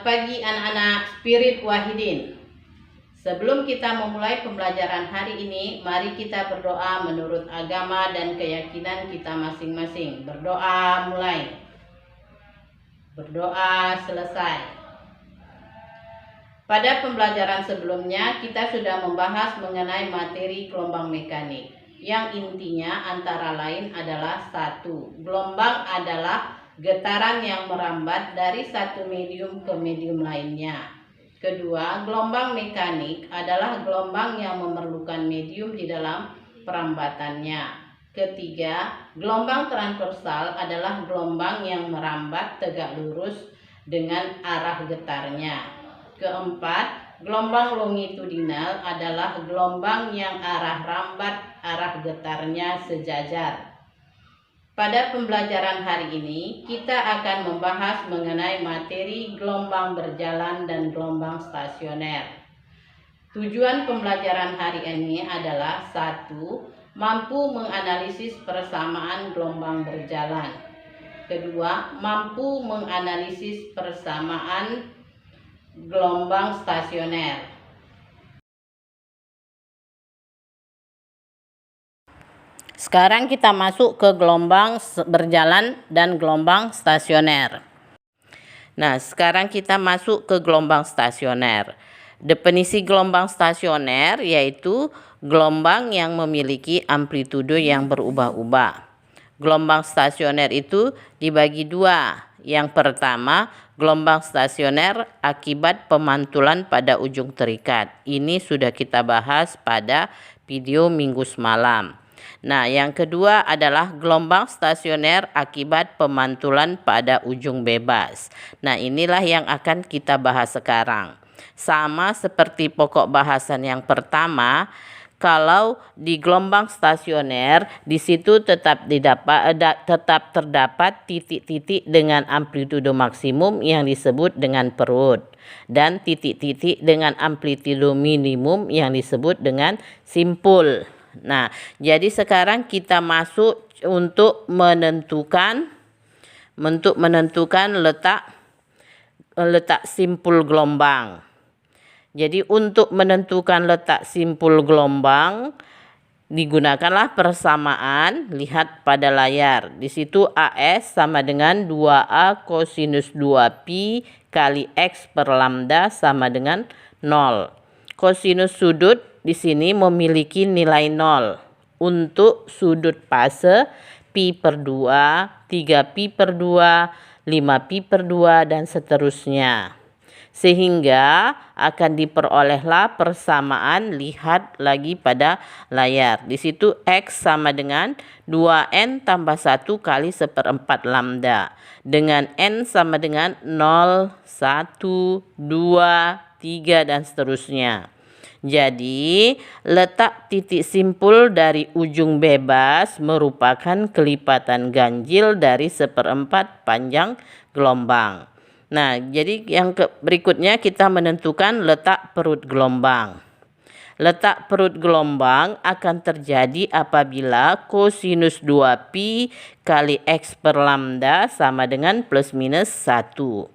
pagi anak-anak Spirit Wahidin. Sebelum kita memulai pembelajaran hari ini, mari kita berdoa menurut agama dan keyakinan kita masing-masing. Berdoa mulai. Berdoa selesai. Pada pembelajaran sebelumnya, kita sudah membahas mengenai materi gelombang mekanik, yang intinya antara lain adalah 1. Gelombang adalah getaran yang merambat dari satu medium ke medium lainnya. Kedua, gelombang mekanik adalah gelombang yang memerlukan medium di dalam perambatannya. Ketiga, gelombang transversal adalah gelombang yang merambat tegak lurus dengan arah getarnya. Keempat, gelombang longitudinal adalah gelombang yang arah getarnya sejajar. Pada pembelajaran hari ini, kita akan membahas mengenai materi gelombang berjalan dan gelombang stasioner. Tujuan pembelajaran hari ini adalah 1. Mampu menganalisis persamaan gelombang berjalan. Kedua, mampu menganalisis persamaan gelombang stasioner. Sekarang kita masuk ke gelombang berjalan dan gelombang stasioner. Nah, sekarang kita masuk ke gelombang stasioner. Definisi gelombang stasioner yaitu gelombang yang memiliki amplitudo yang berubah-ubah. Gelombang stasioner itu dibagi dua. Yang pertama, gelombang stasioner akibat pemantulan pada ujung terikat. Ini sudah kita bahas pada video minggu semalam. Nah, yang kedua adalah gelombang stasioner akibat pemantulan pada ujung bebas. Nah, inilah yang akan kita bahas sekarang. Sama seperti pokok bahasan yang pertama, kalau di gelombang stasioner di situ tetap terdapat titik-titik dengan amplitudo maksimum yang disebut dengan perut dan titik-titik dengan amplitudo minimum yang disebut dengan simpul. Nah, jadi sekarang kita masuk untuk menentukan letak simpul gelombang. Jadi untuk menentukan letak simpul gelombang digunakanlah persamaan, lihat pada layar. Di situ AS sama dengan 2A kosinus 2pi kali X per lambda sama dengan 0. Kosinus sudut di sini memiliki nilai 0 untuk sudut fase pi per 2, 3pi per 2, 5pi per 2 dan seterusnya. Sehingga akan diperolehlah persamaan, lihat lagi pada layar. Di situ X sama dengan 2N tambah 1 kali 1/4 lambda. Dengan N sama dengan 0, 1, 2, 3 dan seterusnya. Jadi, letak titik simpul dari ujung bebas merupakan kelipatan ganjil dari 1/4 panjang gelombang. Nah, jadi yang berikutnya kita menentukan letak perut gelombang. Letak perut gelombang akan terjadi apabila kosinus 2pi kali X per lambda sama dengan plus minus 1.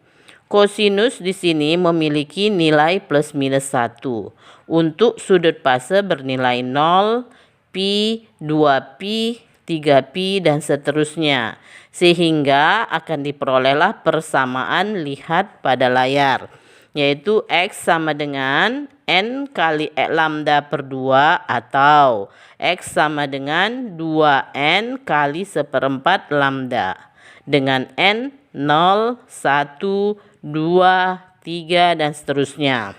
Kosinus di sini memiliki nilai plus minus 1. Untuk sudut fase bernilai 0, pi, 2pi, 3pi dan seterusnya. Sehingga akan diperolehlah persamaan, lihat pada layar. Yaitu X sama dengan N kali lambda per 2 atau X sama dengan 2N kali 1/4 lambda. Dengan N 0, 1, 2, 3 dan seterusnya.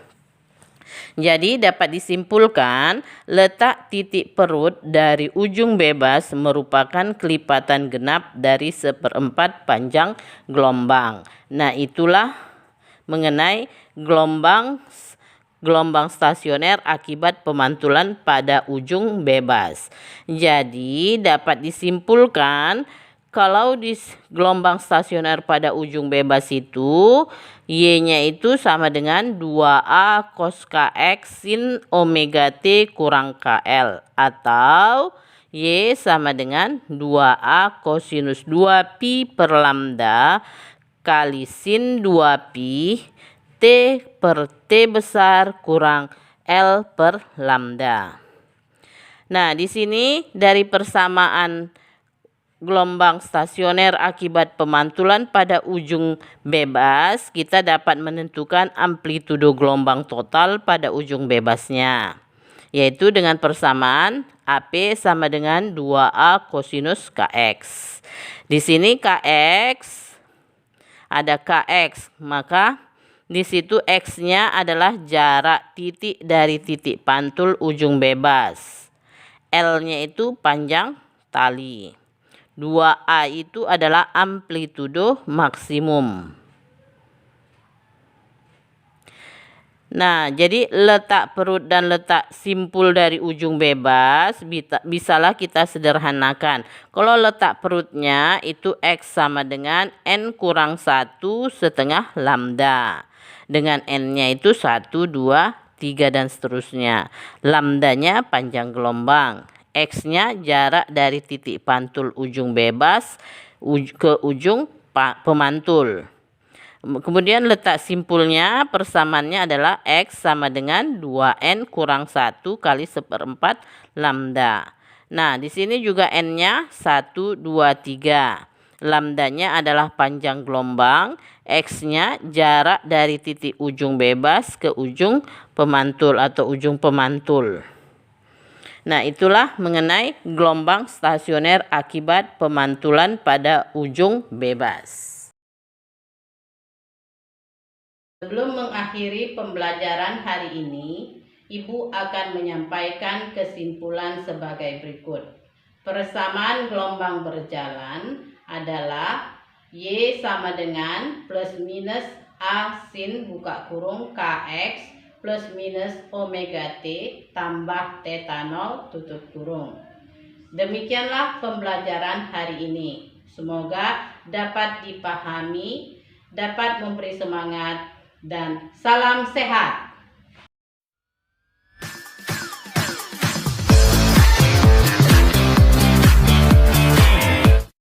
Jadi dapat disimpulkan letak titik perut dari ujung bebas merupakan kelipatan genap dari 1/4 panjang gelombang. Nah, itulah mengenai gelombang stasioner akibat pemantulan pada ujung bebas. Jadi dapat disimpulkan kalau di gelombang stasioner pada ujung bebas itu Y-nya itu sama dengan 2A cos KX sin omega T kurang KL. Atau Y sama dengan 2A kosinus 2pi per lambda kali sin 2pi T per T besar kurang L per lambda. Nah, di sini dari persamaan gelombang stasioner akibat pemantulan pada ujung bebas, kita dapat menentukan amplitudo gelombang total pada ujung bebasnya, yaitu dengan persamaan AP sama dengan 2A kosinus KX. Di sini KX ada KX, maka di situ X-nya adalah jarak titik dari titik pantul ujung bebas. L-nya itu panjang tali. 2A itu adalah amplitudo maksimum. Nah, jadi letak perut dan letak simpul dari ujung bebas bisalah kita sederhanakan. Kalau letak perutnya itu X sama dengan N kurang 1 setengah lambda. Dengan N-nya itu 1, 2, 3 dan seterusnya. Lambdanya panjang gelombang. X-nya jarak dari titik pantul ujung bebas ke ujung pemantul. Kemudian letak simpulnya persamaannya adalah X sama dengan 2N kurang 1 kali 1/4 lambda. Nah, di sini juga N-nya 1, 2, 3. Lambdanya adalah panjang gelombang, X-nya jarak dari titik ujung bebas ke ujung pemantul atau ujung pemantul. Nah, itulah mengenai gelombang stasioner akibat pemantulan pada ujung bebas. Sebelum mengakhiri pembelajaran hari ini, Ibu akan menyampaikan kesimpulan sebagai berikut. Persamaan gelombang berjalan adalah Y sama dengan plus minus A sin buka kurung KX plus minus omega T tambah theta 0 tutup kurung. Demikianlah pembelajaran hari ini. Semoga dapat dipahami, dapat memberi semangat, dan salam sehat.